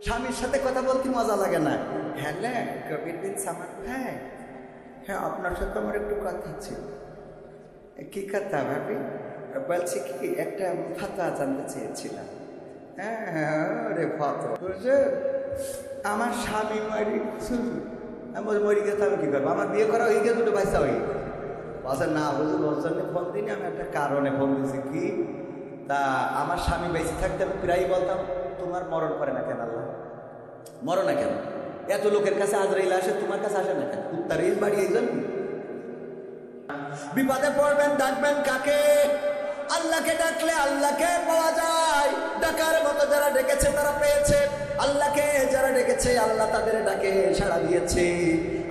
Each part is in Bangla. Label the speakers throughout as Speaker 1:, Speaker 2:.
Speaker 1: স্বামীর সাথে কথা বলতে মজা লাগে না। হ্যালো কবির বিন সামাদ ভাই, হ্যাঁ আপনার সাথে আমার একটু কথা ছিল। কি কথা ভাবি? বলছি কি একটা ফাতোয়া জানতে চেয়েছিলাম। হ্যাঁ রে ফাতোয়া বুঝে, আমার স্বামী মরি আমার মরি গেছে, আমি কি করবো? আমার বিয়ে করা হয়ে গেছে, দুটো পয়সা হয়ে গেছে। বলছে না বুঝুন, ওর জন্য ফোন দিনি, আমি একটা কারণে ফোন দিয়েছি। কি? তা আমার স্বামী বেঁচে থাকতে আমি প্রায়ই বলতাম তোমার মরণ করে না কেন আল্লাহ? মরো না কেন? এত লোকের কাছে আজরাইল আসে, তোমার কাছে আসে না কেন? কুত্তার ইল বাড়ি এই জন্য। বিপদে পড়বেন ডাকবেন কাকে? আল্লাহকে ডাকলে আল্লাহকে পাওয়া যায়। ডাকার মতো যারা ডেকেছে তারা পেয়েছে। আল্লাহকে যারা ডেকেছে আল্লাহ তাদের ডাকে সাড়া দিয়েছে।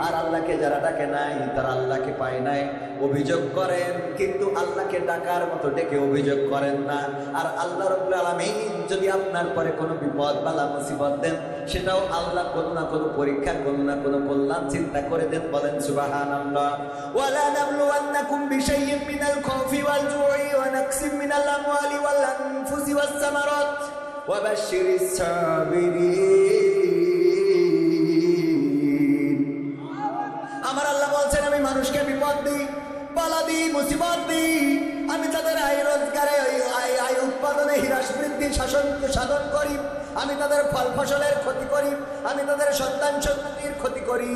Speaker 1: আর আল্লাহকে যারা ডাকে নাই তারা আল্লাহকে পায় নাই। অভিযোগ করেন কিন্তু আল্লাহকে ডাকার মতো ডেকে অভিযোগ করেন না। আর আল্লাহ রাব্বুল আলামিন যদি আপনার পরে কোনো বিপদ বালা মুসিবত দেন, সেটাও আল্লাহ কোনো না কোনো পরীক্ষা, কোনো না কোনো কল্যাণ চিন্তা করে দেন। বলেন সুবহানাল্লাহ। ওয়ালা নাবলুওয়ান্নাকুম বিশাইইম মিনাল খাউফি ওয়াল জুই ওয়া নাকসিম মিনাল আমওয়ালি ওয়াল আনফুসি ওয়াস সামারাত ওয়া বাশশিরিস সাবিরিন। আমার আল্লাহ বলছেন আমি মানুষকে বিপদ দিই, বালা দিই, মুসিবত দিই। আমি তাদের আয় রোজগারে, আয় উৎপাদনে হ্রাস বৃদ্ধি সাধন করি। আমি তাদের ফল ফসলের ক্ষতি করি। আমি তাদের সন্তান সন্ততির ক্ষতি করি।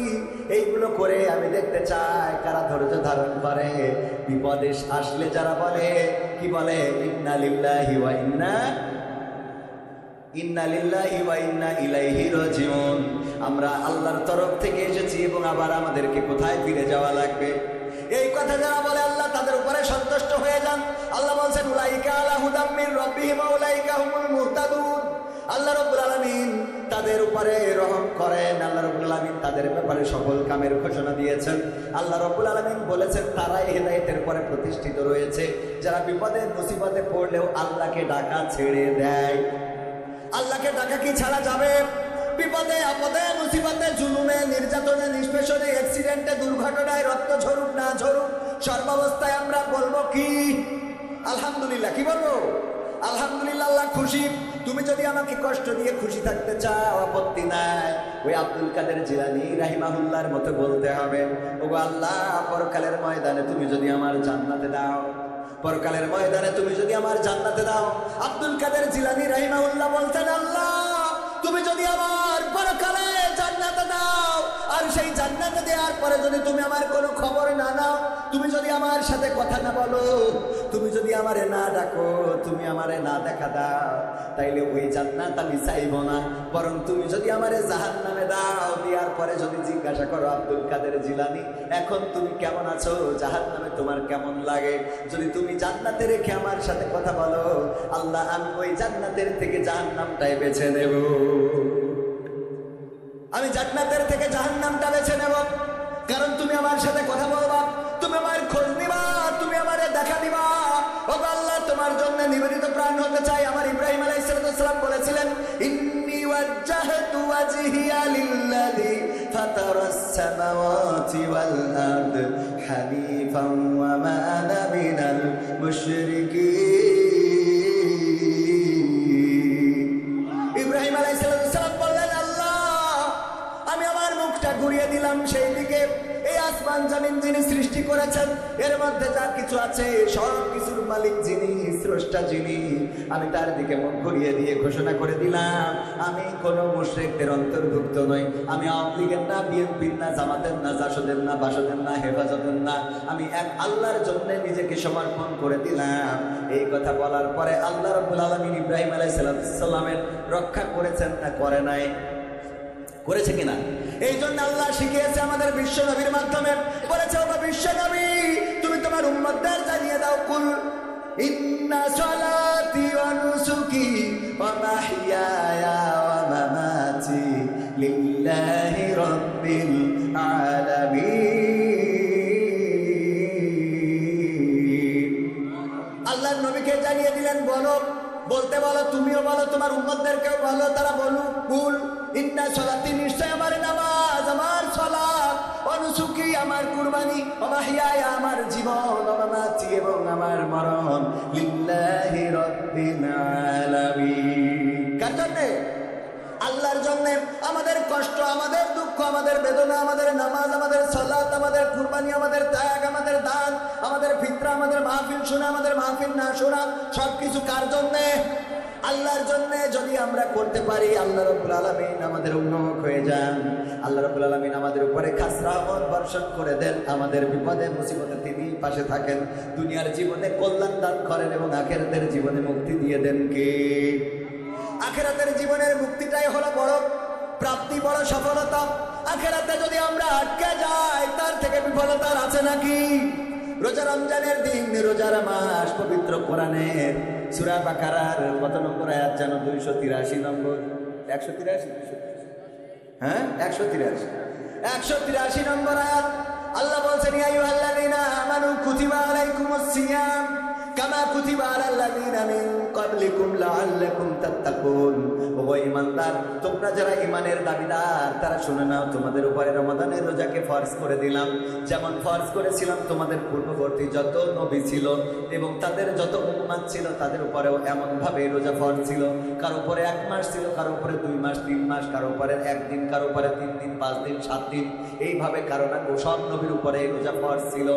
Speaker 1: এইগুলো করে আমি দেখতে চাই কারা ধৈর্য ধারণ করে। বিপদে আসলে যারা বলে, কি বলে? ইন্না লিল্লাহি ওয়া ইন্না ইলাইহি রাজিউন। আমরা আল্লাহর তরফ থেকে এসেছি এবং আবার আমাদেরকে কোথায় ফিরে যাওয়া লাগবে। এই কথা যারা বলে আল্লাহ তাদের উপরে সন্তুষ্ট হয়ে যান। আল্লাহ বলছেন উলাইকা আলা হুদাম মির রাব্বিহিম ওয়া উলাইকা হুমুল মুহতাদুন। আল্লাহ রাব্বুল আলামিন তাদের উপরে রহম করেন। আল্লাহ রাব্বুল আলামিন তাদের ব্যাপারে সফল কামের ঘোষণা দিয়েছেন। আল্লাহ রাব্বুল আলামিন বলেছেন তারাই হেদায়েতের পরে প্রতিষ্ঠিত রয়েছে, যারা বিপদে মুসিবতে পড়লেও আল্লাহকে ডাকা ছেড়ে দেয়। আল্লাহকে ডাকা কি ছাড়া যাবে? বিপদে আপদে মুসিবতে জুলুমে নির্যাতনে নিষ্পেষণে অ্যাক্সিডেন্টে দুর্ঘটনায় রক্ত ঝরুক না ঝরুক, সর্বাবস্থায় আমরা বলবো কি? আলহামদুলিল্লাহ। কি বলবো? আলহামদুলিল্লাহ। আল্লাহ খুশি। তুমি যদি আমাকে কষ্ট দিয়ে খুশি থাকতে চাও, আপত্তি নাই। ওই আব্দুল কাদের জিলানী রাহিমাহুল্লাহর মতো বলতে হবে, ওগো আল্লাহ পরকালের ময়দানে তুমি যদি আমার জান্নাতে দাও, পরকালের ময়দানে তুমি যদি আমার জান্নাতে দাও। আব্দুল কাদের জিলানী রাহিমাহুল্লাহ বলতেন, আল্লাহ তুমি যদি আমার পরকালে জান্নাতে দাও, আর সেই জান্নাতে দেওয়ার পরে যদি তুমি আমার কোনো খবর না নাও, তুমি যদি আমার সাথে কথা না বলো, তুমি যদি আমারে না ডাকো, তুমি আমারে না দেখা দাও, তাইলে ওই জান্নাত আমি চাইব না। বরং তুমি যদি আমারে জাহান্নামে দাও, দেওয়ার পরে যদি জিজ্ঞাসা করো আব্দুল কাদের জিলানী এখন তুমি কেমন আছো, জাহান্নামে তোমার কেমন লাগে, যদি তুমি জান্নাতে রেখে আমার সাথে কথা বলো, আল্লাহ আমি ওই জান্নাতের থেকে জাহান্নামটাই বেছে নেব। আমি জান্নাতের থেকে জাহান্নামটা বেছে নেব, কারণ তুমি আমার সাথে কথা বলবা, তুমি আমার খোঁজ নিবা, তুমি আমারে দেখা দিবা। ও আল্লাহ তোমার জন্য নিবেদিত প্রাণ হতে চাই। আমার ইব্রাহিম আলাইহিস সালাম বলেছিলেন, ইন্নী ওয়াজ্জাহতু ওয়াজহিয়া লিল্লাযী ফাতারাস সামাওয়াতি ওয়াল আরদ হানিফান ওয়া মা আনা মিনাল মুশরিকিন। ইব্রাহিম আলাইহিস সালাম বললেন, আল্লাহ আমি আমার মুখটা ঘুরিয়ে দিলাম সেই দিকে। এই আসমান জমিন যিনি সৃষ্টি করেছেন, এর মধ্যে যা কিছু আছে সব কিছুর মালিক যিনি, স্রষ্টা যিনি, আমি তার দিকে মুখ ঘুরিয়ে দিয়ে ঘোষণা করে দিলাম আমি কোনো মুশরিকদের অন্তর্ভুক্ত নই। আমি আওয়ামী লীগের না, বিএনপির না, জামাতের না, জাসদের না, বাসদের না, হেফাজতের না, আমি এক আল্লাহর জন্য নিজেকে সমর্পণ করে দিলাম। এই কথা বলার পরে আল্লাহ রাব্বুল আলামিন ইব্রাহিম আলাইহিস সালামের রক্ষা করেছেন না করে নাই? করেছে কিনা? এই জন্য আল্লাহ শিখিয়েছে আমাদের বিশ্ব নবীর মাধ্যমে, বলেছে ও বিশ্ব নবী তুমি তোমার উম্মতদের জানিয়ে দাও, কুল ইন্না সালাতি ওয়া নুসুকি ওয়া মাহইয়ায়া ওয়া মামাতি লিল্লাহি রাব্বিল আলামিন। আল্লাহর নবীকে জানিয়ে দিলেন, বলো, বলতে বলো, তুমিও বলো, তোমার উম্মতদেরকেও বলো, তারা বলুক, কুল ইন্না সালাতি নিশ্চয় আমার নামাজ, আমার সালাত, ওয়া নুসুকি আমার কুরবানি, ওয়া মাহইয়ায়া আমার জীবন, ওয়া মামাতি এবং আমার মরণ লিল্লাহি রাব্বিল আলামিন। কার জন্য? আল্লাহর জন্য আমাদের কষ্ট, আমাদের দুঃখ, আমাদের বেদনা, আমাদের নামাজ, আমাদের সালাত, আমাদের কুরবানি, আমাদের ত্যাগ, আমাদের দান, আমাদের ফিতরা, আমাদের মাহফিল শোনা, আমাদের মাহফিল না শোনা, সবকিছু কার জন্যে? আল্লাহর জন্য। যদি আমরা করতে পারি, আল্লাহ রাব্বুল আলামিন আমাদের উন্মুখ হয়ে যান, আল্লাহ রাব্বুল আলামিন আমাদের উপরে খাস রহমত বর্ষণ করে দেন, আমাদের বিপদে মুসিবতে তিনি পাশে থাকেন, দুনিয়ার জীবনে কল্যাণ দান করেন এবং আখিরাতের জীবনে মুক্তি দিয়ে দেন। কে? আখিরাতের জীবনের মুক্তিটাই হলো বড় প্রাপ্তি, বড় সফলতা। আখিরাতে যদি আমরা আটকে যাই, তার থেকে বিফলতা আছে নাকি? রোজা রমজানের দিন, রোজার মাস, পবিত্র কোরআনের সূরা বাকারার কত নম্বর আয়াত জানো? 283 নম্বর। 183? হ্যাঁ, 183 নম্বর আয়াত। আল্লাহ বলছেন, ইয়া আইয়ুহাল্লাযীনা আমানু কুতিবা আলাইকুমুস সিয়াম কামা কুতিবা আলাল লাযীনা মিন ক্বাবলিকুম লাআল্লাকুম তাত্তাকুন। ও ঈমানদার, তোমরা যারা ঈমানের দাবিদার, তারা শুনে নাও, তোমাদের উপরে রমাদানের রোজাকে ফরজ করে দিলাম, যেমন ফরজ করেছিলাম তোমাদের পূর্ববর্তী যত নবী ছিল এবং তাদের যত উম্মত ছিল, তাদের উপরেও এমন ভাবে রোজা ফরজ ছিল। কারো উপরে 1 মাস ছিল, কারো উপরে 2 মাস, 3 মাস, কারো উপরে 1 দিন, কারো উপরে 3 দিন, 5 দিন, 7 দিন, এইভাবে কারো না সব নবীর উপরে এই রোজা ফরজ ছিল।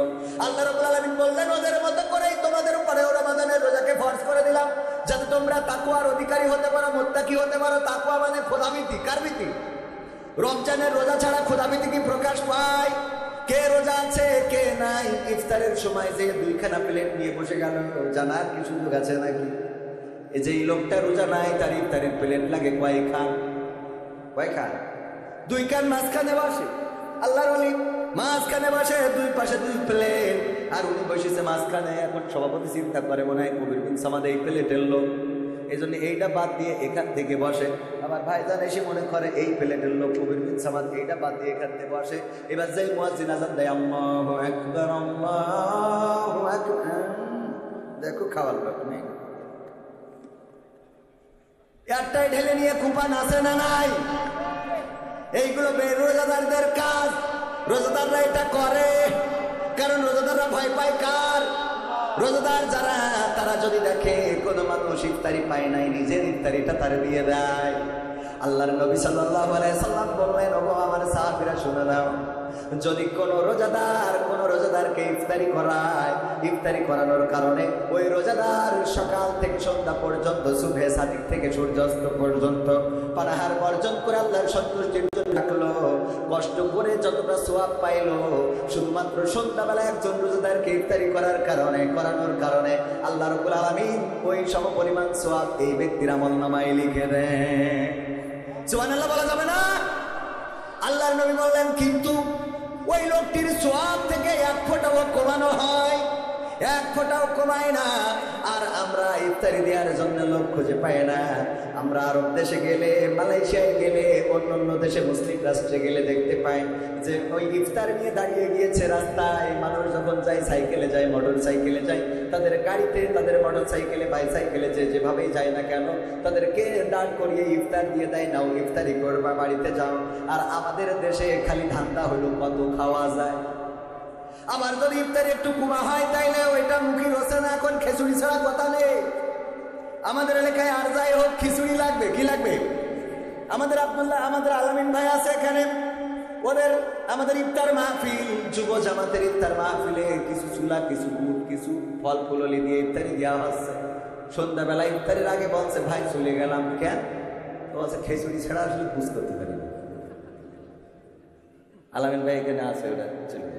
Speaker 1: আল্লাহ রাব্বুল আলামিন বললেন, ওদের মতো করেই তোমাদের উপরেও রমাদানের রোজাকে ফরজ করে দিলাম, যাতে তোমরা তাকওয়ার অধিকারী হতে পারো, মুত্তাকি হতে পারো। তাকওয়া মানে খোদাভীতি। কার ভীতি? রমজানের রোজা ছাড়া খোদাভীতি কি প্রকাশ পায়? কে রোজা আছে, কে নাই? ইফতারের সময় যে 2খানা প্লেট নিয়ে বসে গেল, জানার কি সুযোগ আছে নাকি? এই যে লোকটা রোজা নাই, তার ইফতারের প্লেট লাগে কয় খান? 2 খান মাঝখানে বসে। আল্লাহর ওলি মাঝখানে বসে, 2 পাশে 2 প্লেট, আর উনি বসেছে মাঝখানে। এখন সভাপতি চিন্তা করে, মনে হয় কবির বিন সামাদ এই প্লেটের লোক, এই জন্য এইটা বাদ দিয়ে এখান থেকে বসে। আবার ভাইজান এসে মনে করে এই প্লেটের লোক কবির বিন সামাদ, এইটা বাদ দিয়ে এখান থেকে বসে। এবার যাই মুয়াজ্জিন আযান দেয়, আল্লাহু আকবার, আল্লাহু আকবার, দেখো খাওয়ার লোক নেই, একটাই ঢেলে নিয়ে কুপান আছে না নাই? এইগুলো রোজাদারদের কাজ। রোজাদাররা এটা করে, কারণ রোজাদাররা ভয় পায় কার? রোজাদার যারা, তারা যদি দেখে কোনো মানুষ ইফতারি পায় নাই, নিজের ইফতারিটা তারে দিয়ে দেয়। আল্লাহর নবী সাল্লাল্লাহু আলাইহি সাল্লাম বললেন, ওগো আমার সাহাবীরা শুনে নাও, যদি কোনো রোজাদারকে ইফতারি করায়, ইফতারি করানোর কারণে ওই রোজাদার সকাল থেকে সন্ধ্যা পর্যন্ত, সুবহে সাদিক থেকে সূর্যাস্ত পর্যন্ত পানাহার বর্জন করে আল্লাহর সন্তুষ্টির জন্য রাখলো, কষ্ট করে যতটা সওয়াব পাইলো, শুধুমাত্র সন্ধ্যাবেলা একজন রোজাদারকে ইফতারি করানোর কারণে আল্লাহ রাব্বুল আলামিন ওই সমপরিমাণ সওয়াব এই ব্যক্তির আমলনামায় লিখে দেন। সুবহানাল্লাহ বলা যাবে না? আল্লাহর নবী বললেন, কিন্তু ওই লোকটির সওয়াব থেকে 1 ফোঁটাও কমানো হয়, 1 ফোঁটাও কমায় না। আর আমরা ইফতারি দেওয়ার জন্য লোক খুঁজে পাই না। আমরা আরব দেশে গেলে, মালয়েশিয়ায় গেলে, অন্য দেশে মুসলিম রাষ্ট্রে গেলে দেখতে পাই যে ওই ইফতার নিয়ে দাঁড়িয়ে গিয়েছে রাস্তায়। মানুষ যখন যায়, সাইকেলে যায়, মোটর সাইকেলে যায়, তাদের গাড়িতে, তাদের মোটর সাইকেলে, বাইসাইকেলে, যেভাবেই যায় না কেন, তাদেরকে দাঁড় করিয়ে ইফতার দিয়ে দেয়, নাও ইফতারি করবা, বাড়িতে যাও। আর আমাদের দেশে খালি ধান্দা হলো কত খাওয়া যায়। আবার যদি ইফতারি একটু কমা হয়, তাইলে ওইটা মুখী রসে না, এখন খিচুড়ি ছাড়া কথা নেই। আমাদের এলাকায় আর যাই হোক খিচুড়ি লাগবে। কি লাগবে? আমাদের আমাদের আলামিন ভাই আছে এখানে, আমাদের ইফতার মাহফিল, যুব জামাতের ইফতার মাহফিলে কিছু চুলা, কিছু গুড়, কিছু ফল ফুললি দিয়ে ইফতারি দেওয়া হচ্ছে। সন্ধ্যাবেলা ইফতারের আগে বলছে, ভাই চলে গেলাম কেন? তো বলছে, খিচুড়ি ছাড়া আসলে বুঝ করতে পারি না। আলামিন ভাই এখানে আছে, ওটা চলে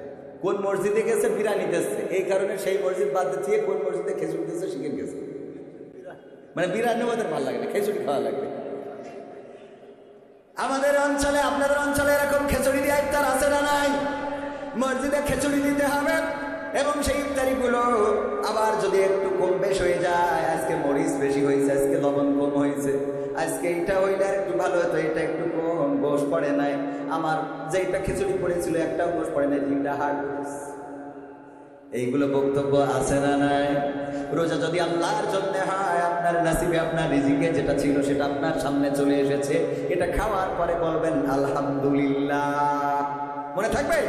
Speaker 1: কোন মসজিদে গেছে, বিরিয়ানি দিচ্ছে, এই কারণে সেই মসজিদ বাদ দিয়ে কোন মসজিদে খিচুড়ি দিচ্ছে শিখে গেছে। মানে বিরিয়ানি ওদের ভালো লাগে না, খিচুড়ি খাওয়া লাগবে। আমাদের অঞ্চলে, আপনাদের অঞ্চলে এরকম খিচুড়ি দিয়ে ইফতার আছে না নাই? মসজিদে খিচুড়ি দিতে হবে এবং সেই ইফতারিগুলো আবার যদি একটু কম বেশ হয়ে যায়, আজকে মরিচ বেশি হয়েছে, আজকে লবণ কম হয়েছে, আজকে এটা হইলে আর একটু ভালো হতো, এটা একটু কম, গোশ পড়ে নাই, আমার যেটা খিচুড়ি পড়েছিল একটাও গোশ পড়ে নাই, 3টা হাড়। এইগুলো বক্তব্য আছে না নাই? রোজা যদি আল্লাহর জন্য হয়, আপনার নাসিবে, আপনার রিজিকে যেটা ছিল সেটা আপনার সামনে চলে এসেছে, এটা খাওয়ার পরে বলবেন আলহামদুলিল্লাহ। মনে থাকবে?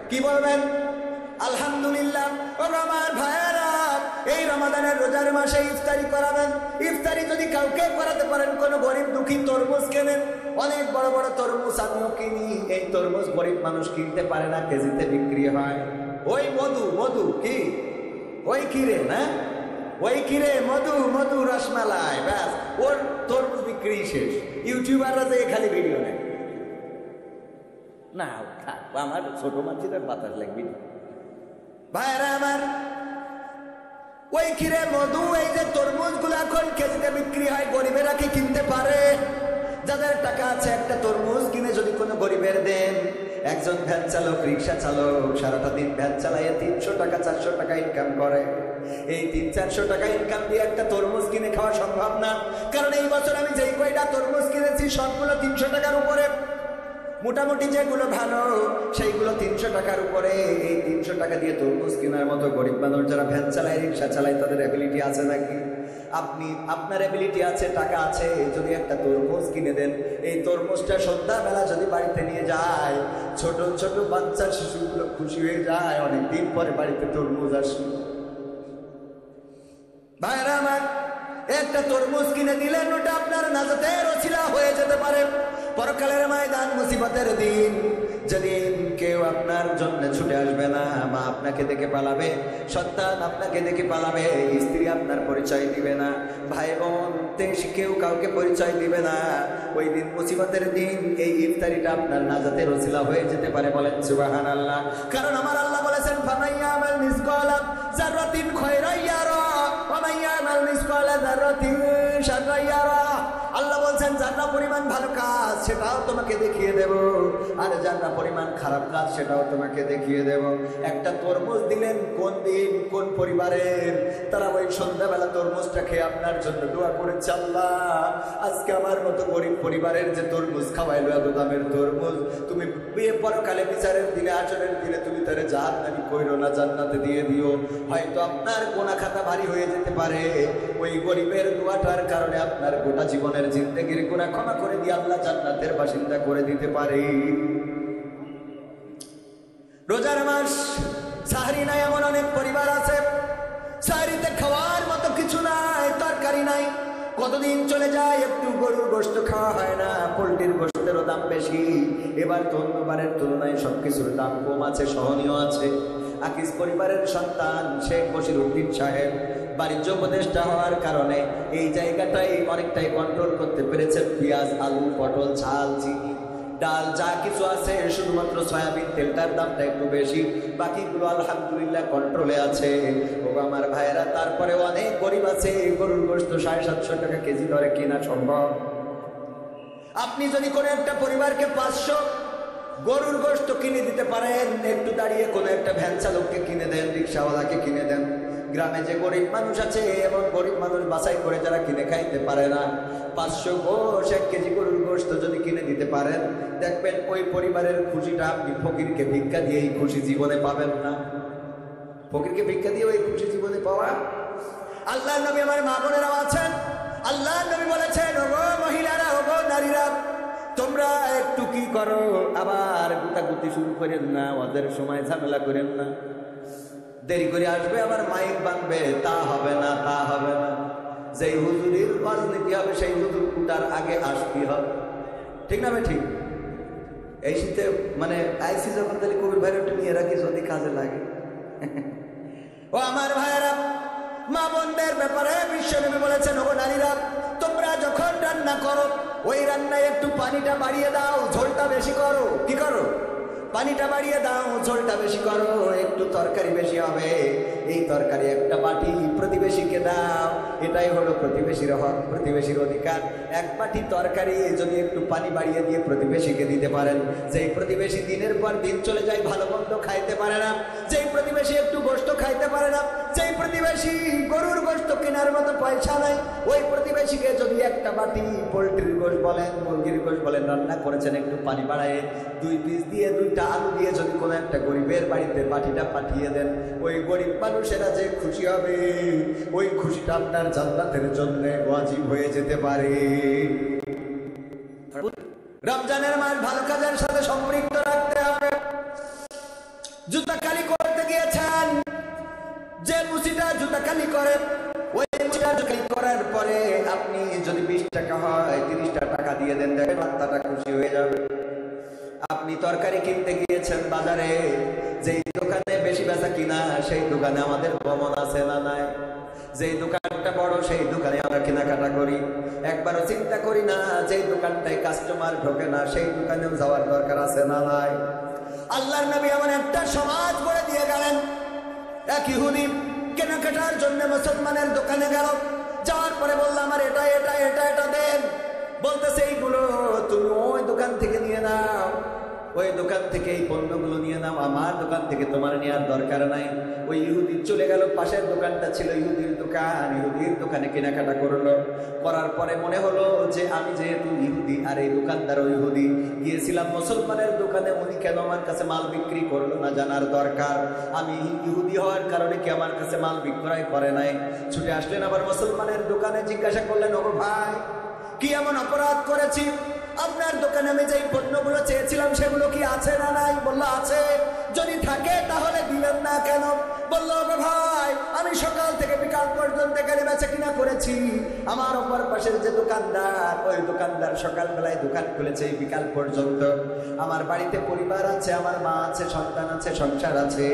Speaker 1: কি বলবেন? আলহামদুলিল্লাহ। আমার ভাইয়েরা, এই রমাদানের রোজার মাসে ইফতারি করাবেন। ইফতারি যদি কাউকে করাতে পারেন, কোনো গরিব দুঃখী তরমুজ কেনেন, অনেক বড় বড় তরমুজ আমিও কিনি। এই তরমুজ গরিব মানুষ কিনতে পারে না, কেজিতে বিক্রি হয়। ওই মধু মধু কি ওই কিরে না ওই কিরে মধু মধু রসমালাই, ব্যাস ওর তরমুজ বিক্রি শেষ। ইউটিউবাররা যে খালি ভিডিও নেয় না, আমার ছোট মাছিদের বাতাস লাগবে না ভাইরা আমার। ওই কিরে মধু, এই যে তরমুজ গুলা এখন কেজিতে বিক্রি হয়, গরিবেরা কি কিনতে পারে? যাদের টাকা আছে একটা তরমুজ কিনে যদি কোনো গরিবের দেন, একজন ভ্যান চালক, রিক্সা চালক সারাটা দিন ভ্যান চালাইয়ে 300 টাকা 400 টাকা ইনকাম করে। এই 300-400 টাকা ইনকাম দিয়ে একটা তরমুজ কিনে খাওয়া সম্ভব না। কারণ এই বছর আমি যেই কয়টা তরমুজ কিনেছি সবগুলো 300 টাকার উপরে। মোটামুটি যেগুলো ভালো সেইগুলো 300 টাকার উপরে। এই 300 টাকা দিয়ে তরমুজ কেনার মতো গরিব মানুষ যারা ভ্যান চালায়, রিক্সা চালায়, তাদের অ্যাবিলিটি আছে নাকি? আপনার অ্যাবিলিটি আছে, টাকা আছে, যদি একটা তরমুজ কিনে দেন, এই তরমুজটা সন্ধ্যাবেলা যদি বাড়িতে নিয়ে যায়, ছোট ছোট বাচ্চা শিশুগুলো খুশি হয়ে যায়, অনেকদিন পরে বাড়িতে তরমুজ আসে। ভাইরা আমার, একটা তরমুজ কিনে দিলেন, ওটা আপনার নাজাতের ওসিলা হয়ে যেতে পারে। পরকালের ময়দান, মুসিবতের দিন, যেদিন কেউ আপনার জন্য ছুটে আসবে না, মা আপনাকে দেখে পালাবে, সন্তান আপনাকে দেখে পালাবে, স্ত্রী আপনার পরিচয় দিবে না, ভাই বোন কেউ কাউকে পরিচয় দিবে না। ওই দিন, মুসিবতের দিন, এই ইফতারিটা আপনার নাজাতের ওসিলা হয়ে যেতে পারে। বলেন সুবহানাল্লাহ। কারণ আমার আল্লাহ বলেছেন, ফামাইয়ামাল মিসকালা যাররাতিন খায়রান ইয়ারা ওয়া মাইয়ামাল মিসকালা যাররাতিন শাররান ইয়ারা। আল্লাহ বলছেন, যারা পরিমাণ ভালো কাজ সেটাও তোমাকে দেখিয়ে দেব, আর যারা পরিমাণ খারাপ কাজ সেটাও তোমাকে দেখিয়ে দেব। একটা তরমুজ দিলেন, কোন দিন কোন পরিবারের, তারা ওই সন্ধ্যাবেলা তরমুজটা খেয়ে আপনার জন্য দোয়া করেছে, আল্লাহ আজকে আমার মতো গরিব পরিবারের যে তরমুজ খাওয়াইলো, এত দামের তরমুজ, তুমি পরকালে বিচারের দিনে, আচরের দিনে তুমি তারে জাহান্নামী কইরো না, জান্নাতে দিয়ে দিও। হয়তো আপনার গোনা খাতা ভারী হয়ে যেতে পারে, ওই গরিবের দোয়াটার কারণে আপনার গোটা জীবনের জিন্দেগির গুনাহ ক্ষমা করে দিয়ে আল্লাহ জান্নাতের বাসিন্দা করে দিতে পারে। রোজার মাস, সাহরি নাই এমন অনেক পরিবার আছে, সাহরিতে খাওয়ার মতো কিছু নাই, তরকারি নাই, কতদিন চলে যায়, একটু গরুর গোশত খাওয়া হয় না, পোলট্রির গোশতেরও দাম বেশি। এবার তো অন্যবারের তুলনায় সবকিছুর দাম কম আছে, সহনীয় আছে। আকিস পরিবারের সন্তান শেখ বশিরউদ্দিন সাহেব বাণিজ্য উপদেষ্টা হওয়ার কারণে এই জায়গাটাই অনেকটাই কন্ট্রোল করতে পেরেছেন। পেঁয়াজ, আলু, পটল, ঝাল, চিনি, ডাল যা কিছু আছে, শুধুমাত্র সয়াবিন তেলটার দামটা একটু বেশি, বাকিগুলো আলহামদুলিল্লাহ কন্ট্রোলে আছে। ও আমার ভাইয়েরা, তারপরে অনেক গরিব আছে, গরুর গোশত 750 টাকা কেজি দরে কেনা সম্ভব। আপনি যদি কোনো একটা পরিবারকে 500 গরুর গোশত কিনে দিতে পারেন, একটু দাঁড়িয়ে কোনো একটা ভ্যান চালককে কিনে দেন, রিক্সাওয়ালাকে কিনে দেন। গ্রামে যে গরিব মানুষ আছে, এবং গরিব মানুষ বাছাই করে যারা কিনে খাইতে পারে না, 500 গোশ 1 কেজি গরুর গোশত যদি কিনে দিতে পারেন, দেখবেন ওই পরিবারের খুশিটা আপনি ফকিরকে ভিক্ষা দিয়ে এই খুশি জীবনে পাবেন না। ফকিরকে ভিক্ষা দিয়ে ওই খুশি জীবনে পাওয়া। আল্লাহর নবী, আমার মা বোনেরাও আছেন, আল্লাহর নবী বলেছেন, ওগো মহিলারা, ওগো নারীরা, তোমরা একটু কি করো, আবার গুতাগুতি শুরু করেন না, ওদের সময় ঝামেলা করেন না, দেরি করে আসবে আবার মাইক বাঁধবে, তা হবে না, তা হবে না। যেই হুজুরের রাজনীতি হবে সেই হুজুর কুটার আগে আসতে হবে, ঠিক না ভাই? ঠিক। এই শীতে মানে আইসি যখন তাহলে কবির ভাইয়ের একটু নিয়ে রাখি, যদি কাজে লাগে। ও আমার ভাইয়েরা, মা বোনদের ব্যাপারে বিশ্বনবী বলেছেন, ও নারীরা, তোমরা যখন রান্না করো, ওই রান্নায় একটু পানিটা বাড়িয়ে দাও, ঝোলটা বেশি করো। কি করো? পানিটা বাড়িয়ে দাও, ঝোলটা বেশি করো, একটু তরকারি বেশি হবে। এই তরকারি একটা বাটি প্রতিবেশীকে দাও, এটাই হলো প্রতিবেশীর হক, প্রতিবেশীর অধিকার। এক বাটি তরকারি যদি একটু পানি বাড়িয়ে দিয়ে প্রতিবেশীকে দিতে পারেন, যেই প্রতিবেশী দিনের পর দিন চলে যায়, ভালো মন্দ খাইতে পারে না, যেই প্রতিবেশী একটু গোশত খাইতে পারে না, যেই প্রতিবেশী গরুর গোশত কেনার মতো পয়সা নাই, ওই প্রতিবেশীকে যদি একটা বাটি পোলট্রির গোশত বলেন, মুরগির গোশত বলেন রান্না করেছেন, একটু পানি বাড়ায় 2 পিস দিয়ে 2টা আলু দিয়ে যদি কোনো একটা গরিবের বাড়িতে বাটিটা পাঠিয়ে দেন, ওই গরিব মানুষেরা যে খুশি হবে, ওই খুশিটা আপনার জান্নাতের জন্য ওয়াজিব হয়ে যেতে পারে। রমজানের মাস ভালো কাজের সাথে সম্পৃক্ত রাখতে হবে। জুতা কালি করতে গিয়েছেন, যে মুচিটা জুতা খালি করে, ওই মুচিটা খালি করার পরে আপনি যদি 20 টাকা হয় 30টা টাকা দিয়ে দেন, দেখেন আত্মাটা খুশি হয়ে যাবে। আপনি তরকারি কিনতে গিয়েছেন বাজারে, যেই দোকানে বেশি বেচা কিনা সেই দোকানে আমাদের গমন আছে না নাই? যেই দোকানটা বড় সেই দোকানে আমরা কেনাকাটা করি, একবারও চিন্তা করি না যেই দোকানটায় কাস্টমার ঢোকে না সেই দোকানেও যাওয়ার দরকার আছে না নাই? আল্লাহর নবী এমন একটা সমাজ গড়ে দিয়ে গেলেন। এক ইহুদি কেনাকাটার জন্য মুসলমানের দোকানে গেল, যাওয়ার পরে বলল আমার এটা এটা এটা এটা দেন। বলতেছে এইগুলো তুমি ওই দোকান থেকে নিয়ে নাও, ওই দোকান থেকে এই পণ্যগুলো নিয়ে নাও, আমার দোকান থেকে তোমার নেওয়ার দরকার নাই। ওই ইহুদি চলে গেল, পাশের দোকানটা ছিল ইহুদির দোকান, ইহুদির দোকানে কেনাকাটা করলো। করার পরে মনে হলো যে আমি যেহেতু ইহুদি আর এই দোকানদারও ইহুদি, গিয়েছিলাম মুসলমানের দোকানে, উনি কেন আমার কাছে মাল বিক্রি করলো না জানার দরকার। আমি ইহুদি হওয়ার কারণে কি আমার কাছে মাল বিক্রয় করে নাই? ছুটে আসলেন আবার মুসলমানের দোকানে, জিজ্ঞাসা করলেন ওগো ভাই কি এমন অপরাধ করেছি? আপনার দোকানে আমি যেই পণ্যগুলো চেয়েছিলাম সেগুলো কি আছে না নাই? বললো আছে। যদি থাকে তাহলে দিলেন না কেন? বললো ভাই আমি সকাল থেকে বিকাল পর্যন্ত এখানে বেচা কিনা করেছি, আমার অপর পাশের যে দোকানদার ওই দোকানদার সকালবেলায় দোকান খুলেছে বিকাল পর্যন্ত। আমার বাড়িতে পরিবার আছে, আমার মা আছে, সন্তান আছে, সংসার আছে,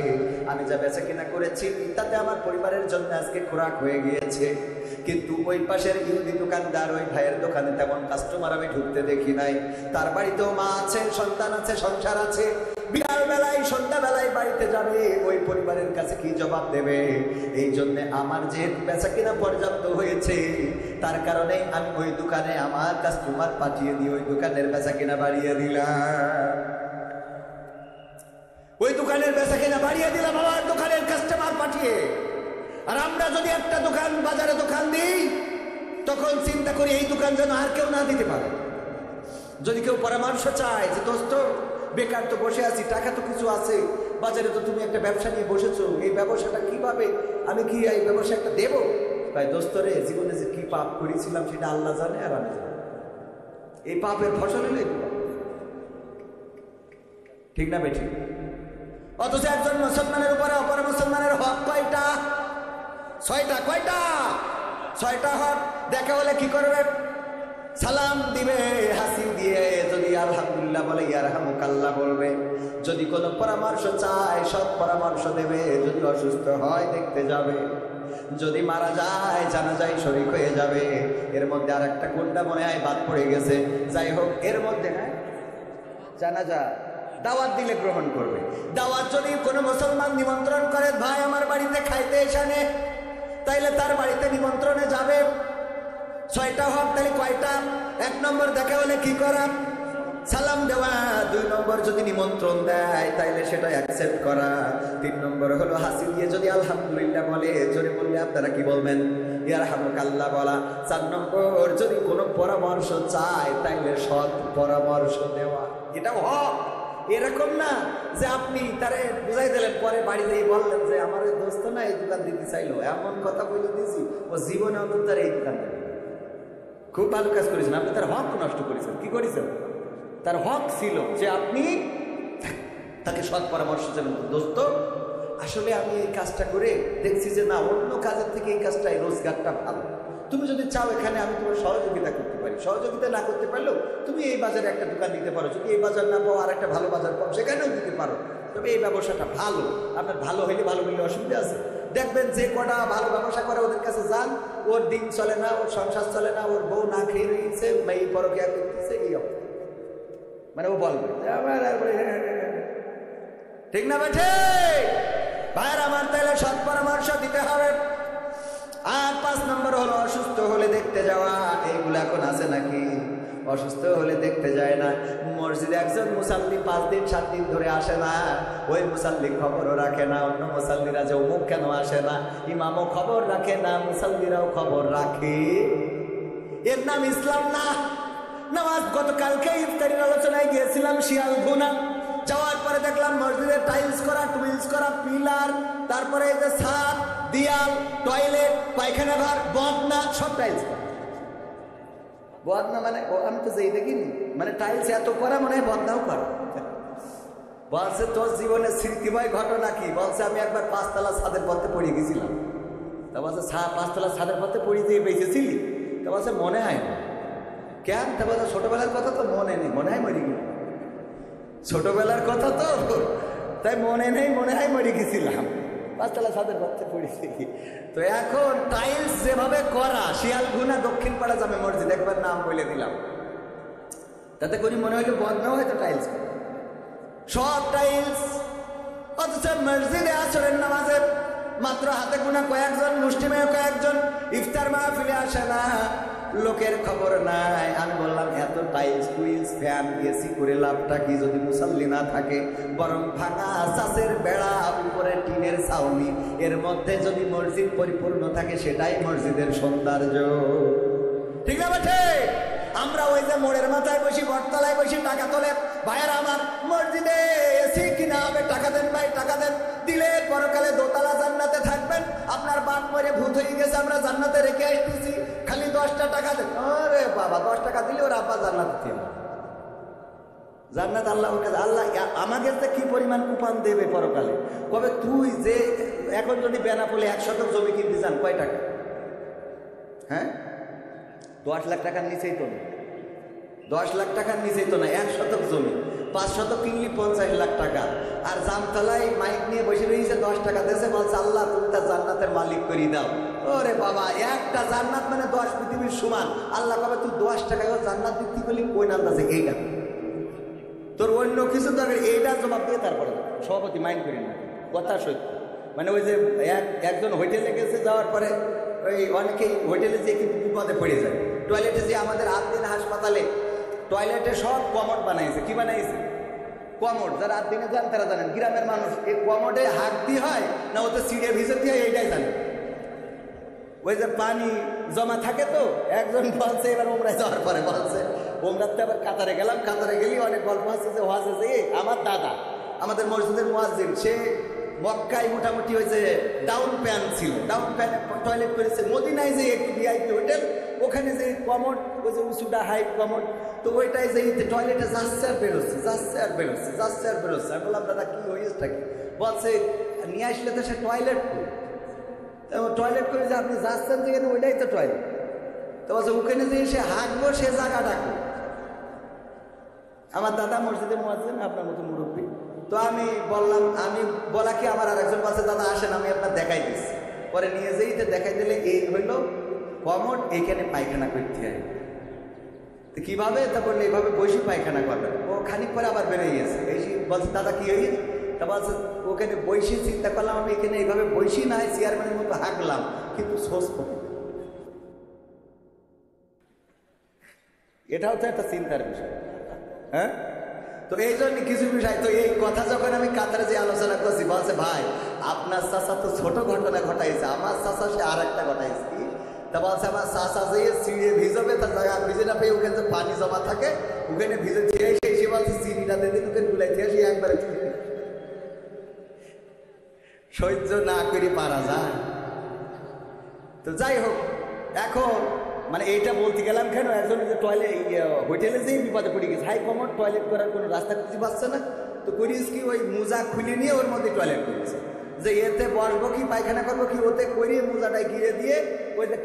Speaker 1: আমি যা বেচা কিনা করেছি তাতে আমার পরিবারের জন্য আজকে খোরাক হয়ে গিয়েছে। কিন্তু ওই পাশের ইহুদি দোকানদার ওই ভাইয়ের দোকানে তেমন কাস্টমার আমি ঢুকতে দেখি নাই। তার বাড়িতেও মা আছে, সন্তান আছে, সংসার আছে, বিকাল বেলায় সন্ধ্যা বেলায় বাড়িতে যাবে, ওই পরিবারের কাছে কি জবাব দেবে? এই জন্য আমার যেহেতু বেচা কিনা পর্যাপ্ত হয়েছে তার কারণে আমি ওই দোকানে আমার কাস্টমার পাঠিয়ে দিয়ে ওই দোকানের বেচা কিনা বাড়িয়ে দিলাম। ওই দোকানের বেচা কিনা বাড়িয়ে দিলাম আমার দোকানের কাস্টমার পাঠিয়ে। আর আমরা যদি একটা দোকান বাজারে দোকান দিই তখন চিন্তা করি এই দোকান যেন আর কেউ না দিতে পারে। যদি কেউ পরামর্শ চায় যে দোস্ত বেকার তো বসে আছি, টাকা তো কিছু আছে, বাজারে তো তুমি একটা ব্যবসা নিয়ে বসেছো, এই ব্যবসাটা কিভাবে আমি কি এই ব্যবসা একটা দেবো? তাই দোস্ত রে, জীবনে যে কি পাপ করেছিলাম সেটা আল্লাহ জানে আর আমি জানি, এই পাপের ফসল হলে ঠিক না বেঠিক? অথচ একজন মুসলমানের উপরে অপর মুসলমানের হক কয়টা? 6টা। কয়টা? 6টা হক। দেখা হলে কি করবে? সালাম দিবে হাসি দিয়ে, যদি আলহামদুলিল্লাহ বলে ইয়ারহামুকাল্লাহ বলবে, যদি কোনো পরামর্শ চায় সৎ পরামর্শ দেবে, যদি অসুস্থ হয় দেখতে যাবে, যদি মারা যায় জানাজায় শরীক হয়ে যাবে। এর মধ্যে আর একটা কোনটা মনে হয় বাদ পড়ে গেছে, যাই হোক এর মধ্যে না জানাজা দাওয়াত দিলে গ্রহণ করবে। দাওয়াত যদি কোনো মুসলমান নিমন্ত্রণ করে ভাই আমার বাড়িতে খাইতে এসানে, তাইলে তার বাড়িতে নিমন্ত্রণে যাবে। 6টা হক। তাহলে কয়টা? 1 নম্বর দেখা হলে কি করা? সালাম দেওয়া। 2 নম্বর যদি নিমন্ত্রণ দেয় তাইলে সেটা অ্যাকসেপ্ট করা। 3 নম্বর হলো হাসি দিয়ে যদি আলহামদুলিল্লাহ বলে, জোরে বললে আপনারা কি বলবেন? ইয়ারহামুকাল্লাহ বলা। 4 নম্বর যদি কোনো পরামর্শ চায় তাইলে সৎ পরামর্শ দেওয়া। এটাও হক। এরকম না যে আপনি তারে বুঝাই দিলেন, পরে বাড়িতে বললেন যে আমার দোস্ত না এই দোকান দিতে চাইলো, এমন কথা বলে দিয়েছি ও জীবনে অন্তত তার এই দোকান দেবে। খুব ভালো কাজ করেছেন আপনি, তার হক নষ্ট করেছেন। কি করেছেন? তার হক ছিল যে আপনি তাকে সৎ পরামর্শ দেবেন, দোস্ত আসলে আমি এই কাজটা করে দেখছি যে না অন্য কাজের থেকে এই কাজটা এই রোজগারটা ভালো, তুমি যদি চাও এখানে আমি তোমার সহযোগিতা করতে পারি, সহযোগিতা না করতে পারলেও তুমি এই বাজারে একটা দোকান দিতে পারো, যদি এই বাজার না পাও আর একটা ভালো বাজার পাও সেখানেও দিতে পারো, তবে এই ব্যবসাটা ভালো, আপনার ভালো হইলে ভালো বললে অসুবিধা আছে। দেখবেন যে কটা ভালো ব্যবসা করে ওদের কাছে যান, ওর দিন চলে না, ওর সংসার চলে না, ওর বউ না খেয়ে রয়েছে, এই পরকিয়া করতেছে, এই অবস্থা। মানে ও বলবে ঠিক না বেঠে ভাইয়ের আমার, তাহলে সৎ পরামর্শ দিতে হবে। আর 5 নম্বর হলো অসুস্থ হলে দেখতে যাওয়া। এইগুলো এখন আছে নাকি? অসুস্থ হলে দেখতে যায় না। মসজিদে একজন মুসাল্লি 5 দিন 7 দিন ধরে আসে না, ওই মুসাল্লি খবরও রাখে না অন্য মুসাল্লিরা যে অমুক কেন আসে না, ইমামও খবর রাখে না, মুসাল্লিরাও খবর রাখে। এর নাম ইসলাম না। নামাজ গতকালকে ইফতারির আলোচনায় গিয়েছিলাম শিয়ালঘুনা, যাওয়ার পরে দেখলাম মসজিদে টাইলস করা, টুইলস করা, পিলার, তারপরে এই যে ছাদ, দেয়াল, টয়লেট, পায়খানা ঘর, বদনা সব টাইলস করা। বদনা মানে আমি তো যেই দেখিনি, মানে টাইলস এত করা মনে হয় বদনাও করা। বলছে তোর জীবনের স্মৃতিময় ঘটনা কি? বলছে আমি একবার 5 তলা ছাদের পথে পড়ে গেছিলাম। তা বলছে 5 তলা ছাদের পথে পড়ে দিয়ে বেঁচেছিলি? তা বলছে মনে হয় না। কেন? তা বলছে ছোটবেলার কথা তো মনে নেই, মনে হয় মরে গেল। ছোটবেলার কথা তো তাই মনে নেই, মনে হয় মরে গেছিলাম, 5 তলা ছাদের পথে পড়েছি। তো এখন টাইলস যেভাবে করা, শিয়ালগুনা দক্ষিণ পাড়া জামে মসজিদ, একবার নাম বলে দিলাম, তাতে করি মনে হইলো বদনাও হয়তো টাইলস, সব টাইলস। অথচ মসজিদে আসরের নামাজে মাত্র হাতে গোনা কয়েকজন, মুসলিমের কয়েকজন, ইফতার মাহফিলে আসে না, লোকের খবর নাই। আমি বললাম এত টাইলস টুইলস ফ্যান এসি করে লাভটা কি যদি মুসাল্লি না থাকে? বরং ভাঙা চাষের বেড়া, উপরে টিনের ছাউনি, এর মধ্যে যদি মসজিদ পরিপূর্ণ থাকে সেটাই মসজিদের সৌন্দর্য। ঠিক না বেঠে? আমরা ওই যে মোড়ের মাথায় বসি, বটতলায় বসি, টাকা তোলে। ভাইয়ের আমার, মসজিদে এসি কিনা হবে, টাকা দেন ভাই, টাকা দেন, দিলে পরকালে দোতলা জান্নাতে থাকবেন। আপনার বাপ মরে ভূত হয়ে গেছে, আমরা জান্নাতে রেখে আসতেছি, খালি 10টা টাকা দেন। আরে বাবা, 10 টাকা দিলে ওর আব্বা জান্নাতে ছিল। জান্নাত আল্লাহ, আল্লাহ আমাকে কি পরিমাণ কুপান দেবে পরকালে। কবে তুই যে এখন যদি বেনাপোলে 1 শতক জমি কিনতে চান, কয় টাকা? হ্যাঁ, 10 লাখ টাকার নিচেই তো না, 10 লাখ টাকার নিচেই তো না। 1 শতক জমি 5 শতক কিনলি 50 লাখ টাকা। আর জামতলায় মাইক নিয়ে বসে রয়েছে, 10 টাকা দেশে বলছে আল্লাহ তুমি তার জান্নাতের মালিক করে দাও। ওরে বাবা, একটা জান্নাত মানে 10 পৃথিবীর সমান। আল্লাহ কবে তুই 10 টাকায় জান্নাত দিতে বলি, কই নাম আছে এইটা, তোর অন্য কিছু দরকার, এইটার জবাব দিয়ে তারপরে সভাপতি মাইন্ড করি না, কথা সত্য। মানে ওই যে একজন হোটেলে গেছে, যাওয়ার পরে ওই অনেকেই হোটেলে যে কিন্তু বিপদে পড়ে যায়। টয়লেটে যে আমাদের আদ্দিন হাসপাতালে টয়লেটে সব কমোড বানাইছে। কি বানাইছে? কমোড। যারা আদ্দিনে যান তারা জানেন, গ্রামের মানুষ এই কমোডে হাত দিয়ে হয় না ওতে সিঁড়ে ভিজে দিয়ে হয়, এইটাই জানে। ওই যে পানি জমা থাকে, তো একজন বলছে এবার ওমরায় যাওয়ার পরে বলছে, ওমরাতে আবার কাতারে গেলাম, কাতারে গেলি অনেক গল্প আছে যে ওয়াজে যে আমার দাদা আমাদের মসজিদের মুয়াজ্জিন, সে মক্কায় মোটামুটি হয়েছে ডাউন প্যান ছিল, ডাউন প্যানে টয়লেট করেছে। মদিনায় যে একটু ভিআইপি হোটেল, ওখানে যে কমোড, ওই যে উঁচুটা হাইট কমোড, তো ওইটাই যে টয়লেটে যাচ্ছে আর বেরোচ্ছে, যাচ্ছে আর বেরোচ্ছে, যাচ্ছে আর বেরোচ্ছে। আমি বললাম দাদা কি হয়েছে কি? বলছে নিয়ে আসলে তো সে টয়লেট করে, টয়লেট করে যে আপনি যাচ্ছেন যেখানে ওইটাই তো টয়লেট। তো বলছে ওখানে যে সে হাঁকবো সে জায়গা ডাকবো। আমার দাদা মসজিদে মুয়াজ্জিন, আপনার মতো মুরব্বী। তো আমি বললাম, আমি বলা কি আমার আর একজন বলছে দাদা আসেন আমি আপনার দেখাই দিচ্ছি। পরে নিয়ে যেই তো দেখাই দিলে এই হইল কমোড, এইখানে পায়খানা করতে হয়। তো কীভাবে? তা বললে এইভাবে বসে পায়খানা করবেন। ও খানিক পরে আবার বেরিয়ে গেছে, এই বলছে দাদা কি হয়েছে? তা বলছে ওখানে বসে চিন্তা করলাম আমি এখানে এইভাবে বসি না হয় চেয়ারম্যানের মতো হাঁকলাম, কিন্তু সোচ করি। এটাও তো একটা চিন্তার বিষয়। হ্যাঁ, তো এই জন্য কিছু বিষয়, তো এই কথা যখন আমি কাতারে যে আলোচনা করছি, বলছে ভাই আপনার চাচা তো ছোট ঘটনা ঘটাইছে, আমার চাচা সে আর একটা ঘটাইছে। কি? তা বলছে আমার চাচা যে চিড়ে ভিজবে, তার জায়গা ভিজে না পেয়ে ওখানে যে পানি জমা থাকে ওখানে ভিজে দিয়ে এসে বলছে চিনিটা দিয়ে দিন, ওখানে গুলাই দিয়ে এসে একবারে সহ্য না করি পারা যায়। তো যাই হোক, এখন মানে এইটা বলতে গেলাম কেন, একজন যে টয়লেট হোটেলে যেই বিপদে পড়ে গেছে, হাই কমোড, টয়লেট করার কোনো রাস্তা খুঁজে পাচ্ছে না। তো করিস কি, ওই মোজা খুলে নিয়ে ওর মধ্যে টয়লেট করেছে, যে এতে বসবো কি পায়খানা করবো কি, ওতে করিয়ে মোজাটাই গিয়ে দিয়ে ওইটা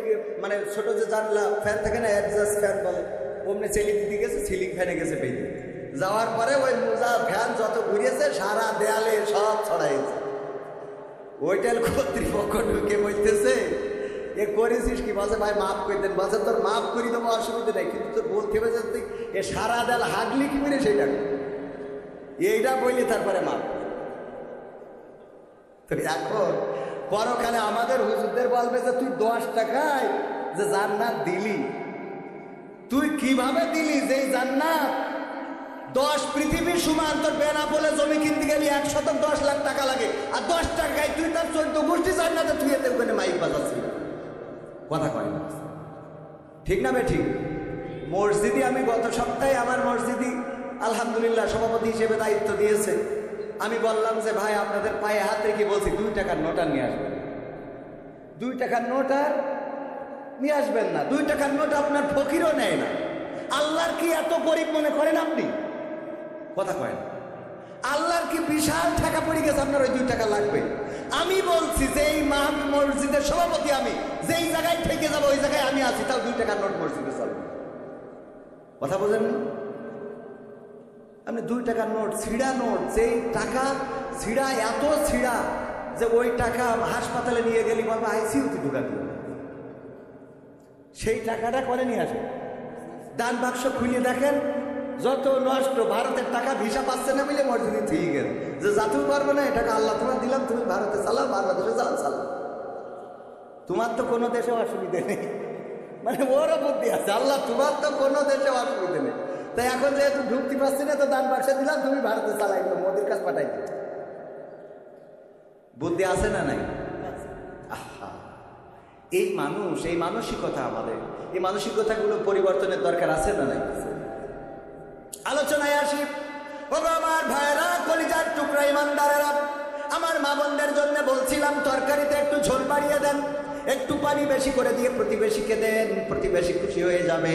Speaker 1: মানে ছোট যে জানলা ফ্যান থাকে না, অ্যাডজাস্ট ফ্যান বলে, ওমনে চেলি দিতে গেছে, সিলিং ফ্যানে গেছে পেয়ে যাওয়ার পরে ওই মোজা ফ্যান যত ঘুরিয়েছে সারা দেয়ালে সব ছড়াইছে। হোটেল কর্তৃপক্ষ ঢুকে বলতেছে এ করেছিস কি? বলছে ভাই মাফ করে দেন। বলছে তোর মাফ করি দেবো, অসুবিধা নেই, কিন্তু তোর বলতে হবে যে তুই এ সারা দেয়াল হাগলি কি করে সেইটা, এইটা বললি তারপরে মাফ। তো এখন পরকালে আমাদের হুজুরদের বলবে যে তুই 10 টাকায় যে জান্নাত দিলি, তুই কিভাবে দিলি? যেই জান্নাত 10 পৃথিবীর সমান, তোর বেনাপোলে জমি কিনতে গেলি 1 শতক 10 লাখ টাকা লাগে, আর 10 টাকায় তুই তার 14 গোষ্ঠী জান্নাতে তুই এতে ওখানে মাইক বাজাচ্ছি। কথা কয় না, ঠিক না বে? ঠিক। মসজিদে আমি গত সপ্তাহে আমার মসজিদে আলহামদুলিল্লাহ সভাপতি হিসেবে দায়িত্ব দিয়েছে। আমি বললাম যে ভাই আপনাদের পায়ে হাত রেখে বলছি 2 টাকার নোট আর নিয়ে আসবেন, 2 টাকার নোট আর নিয়ে আসবেন না। 2 টাকার নোট আপনার ফকিরও নেয় না। আল্লাহর কি এত গরিব মনে করেন আপনি? কথা কয় না। আল্লাহর কি বিশাল টাকা পড়ে গেছে, আপনার ওই 2 টাকা লাগবে। আমি বলছি যে এই মসজিদের সভাপতি, আমি যেই জায়গায় থেকে যাবো ওই জায়গায় আমি আছি, তাও 2 টাকার নোট মসজিদে চলবে। কথা বোঝেন? আপনি 2 টাকার নোট, ছিঁড়া নোট, যেই টাকা ছিঁড়া, এত ছিঁড়া যে ওই টাকা হাসপাতালে নিয়ে গেলি বাবা আইসিইউতে ঢুকা দিল। সেই টাকাটা করে নিয়ে আসে, দান বাক্স খুলে দেখেন যত নষ্ট। ভারতের টাকা ভিসা পাচ্ছে না বলে মসজিদে ঠিক গেল যে যাতেও পারবে না, এটাকে আল্লাহ তোমার দিলাম, তুমি ভারতে চালাও, বাংলাদেশে যাও চালাও, তোমার তো কোনো দেশেও অসুবিধে নেই। মানে ওরও বুদ্ধি আছে, আল্লাহ তোমার তো কোনো দেশে অসুবিধে নেই। তাই এখন যেহেতু ঢুকতে পারছি না, তো দান বাক্সে দিলাম, তুমি ভারতে চালাই দিও, মোদির কাছে পাঠাই দিও। বুদ্ধি আছে না নাই? আহা, এই মানুষ, এই মানসিকতা আমাদের, এই মানসিকতাগুলো পরিবর্তনের দরকার আছে না নাই? আলোচনায় আসি। ওগো আমার ভাইরা, কলিজার টুকরা ইমানদারেরা, আমার মা বোনদের জন্য বলছিলাম তরকারিতে একটু ঝোল বাড়িয়ে দেন, একটু পানি বেশি করে দিয়ে প্রতিবেশীকে দেন, প্রতিবেশী খুশি হয়ে যাবে,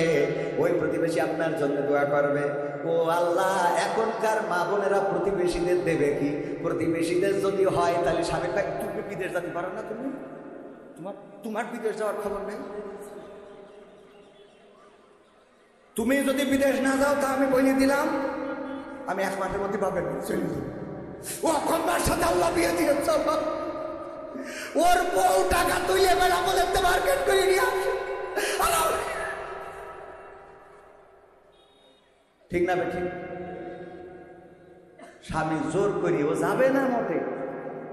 Speaker 1: ওই প্রতিবেশী আপনার জন্য দোয়া করবে। ও আল্লাহ, এখনকার মা বোনেরা প্রতিবেশীদের দেবে কি? প্রতিবেশীদের যদি হয় তাহলে স্বামীর ভাই, তুমি বিদেশ যেতে পারো না, তুমি তোমার বিদেশ যাওয়ার খবর নেই, তুমি যদি বিদেশ না যাও তা আমি বলে দিলাম আমি 1 মাসের মধ্যে পাবেন চলে যাব। ও কন্যার সাথে আল্লাহ বিয়ে দিয়েছে, ওর বউ টাকা তুলে বেড়া বলে মার্কেট করে নিয়ে আসে। ঠিক না বেঠিক? স্বামী জোর করি ও যাবে না মোটে,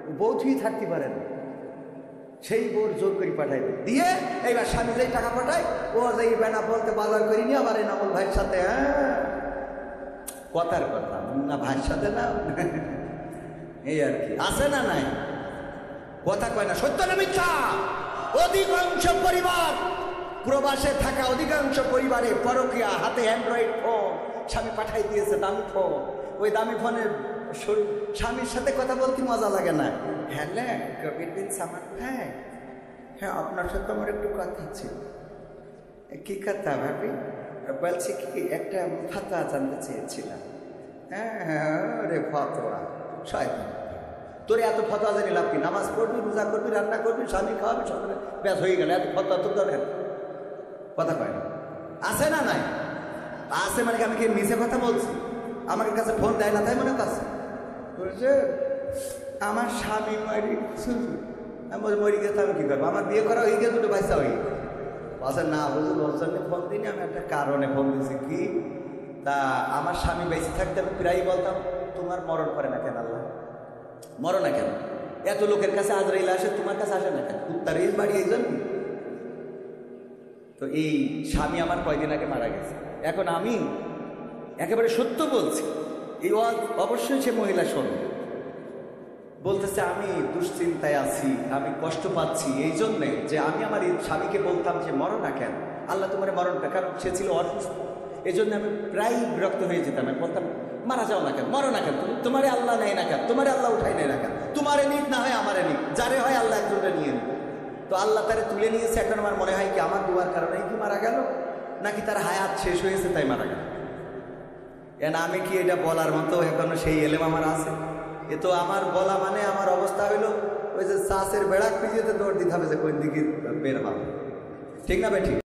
Speaker 1: ও বউথুই থাকতে পারে না, সেই বউর জোর করে পাঠাইবে দিয়ে এইবার স্বামী যেই টাকা পাঠায় ও যেই বেনা বলতে বাজার করিনি আবার এই নামল ভাইয়ের সাথে। হ্যাঁ, কথার কথা না, ভাইয়ের সাথে না, এই আর কি, আছে না নাই? কথা কয় না, সত্য না মিথ্যা? অধিকাংশ পরিবার, প্রবাসে থাকা অধিকাংশ পরিবারে পরকীয়া, হাতে অ্যান্ড্রয়েড ফোন, স্বামী পাঠাই দিয়েছে দামি ফোন, ওই দামি ফোনের স্বামীর সাথে কথা বলতে মজা লাগে না। হ্যালো কবির বিন সামান ভাই, হ্যাঁ আপনার সাথে আমার একটু কথা ছিল। কি কথা ভাবি? বলছি কি, একটা ফাতোয়া জানতে চেয়েছিলাম। হ্যাঁ রে ফতোয়া, শয়তান তোর এত ফতোয়া জানি লাভ কি? নামাজ পড়বি, রোজা করবি, রান্না করবি, স্বামী খাওয়াবি, সকালে ব্যাস হয়ে গেল, এত ফতোয়া তোর দরকার? কথা কয় না, আছে না নাই? আছে মানে আমি কি মিছে কথা বলছি? আমাকে কাছে ফোন দেয় না তাই মনে করছে? বলছে আমার স্বামী মারি, আমি বলছি মরি গেছে আমি কী করবো? আমার বিয়ে করা হয়ে গেছে, 2 বাচ্চা হয়ে গেছে। বলছে না বুঝলি ওর জন্য ফোন দিইনি, আমি একটা কারণে ফোন দিয়েছি। কি? তা আমার স্বামী বেঁচে থাকতে আমি প্রায় বলতাম তোমার মরণ করে না কেন আল্লাহ? মরো না কেন? এত লোকের কাছে আজরাইল আসে, তোমার কাছে আসে না কেন? কুত্তার এই বাড়ি এই জন্য। তো এই স্বামী আমার কয়দিন আগে মারা গেছে। এখন আমি একেবারে সত্য বলছি, এই অবশ্যই সে মহিলা শোনে, বলতেছে আমি দুশ্চিন্তায় আছি, আমি কষ্ট পাচ্ছি এই জন্যে যে আমি আমার স্বামীকে বলতাম যে মরো না কেন আল্লাহ, তোমার মরণ না, কারণ সে ছিল অসুস্থ, এই জন্য আমি প্রায় বিরক্ত হয়ে যেতাম। আমি বলতাম মারা যাও না কেন, মরো না কেন, তোমারে আল্লাহ নেয় না কেন, তোমারে আল্লাহ উঠাই নেয় না কেন, তোমারে নিক না হয় আমারে নিক, যারে হয় আল্লাহ একজনটা নিয়ে নিক। তো আল্লাহ তারে তুলে নিয়েছে। এখন আমার মনে হয় কি আমার দুয়ার কারণেই কি মারা গেল, নাকি তার হায়াত শেষ হয়েছে তাই মারা গেল? কেন আমি কি এটা বলার মতো এখনো সেই এলেম আমার আছে? এ তো আমার বলা মানে আমার অবস্থা হইল ওই যে চাষের বেড়া খুঁজিয়ে দৌড় দিতে হবে যে কোন দিকে বের হবে। ঠিক না ভাই? ঠিক।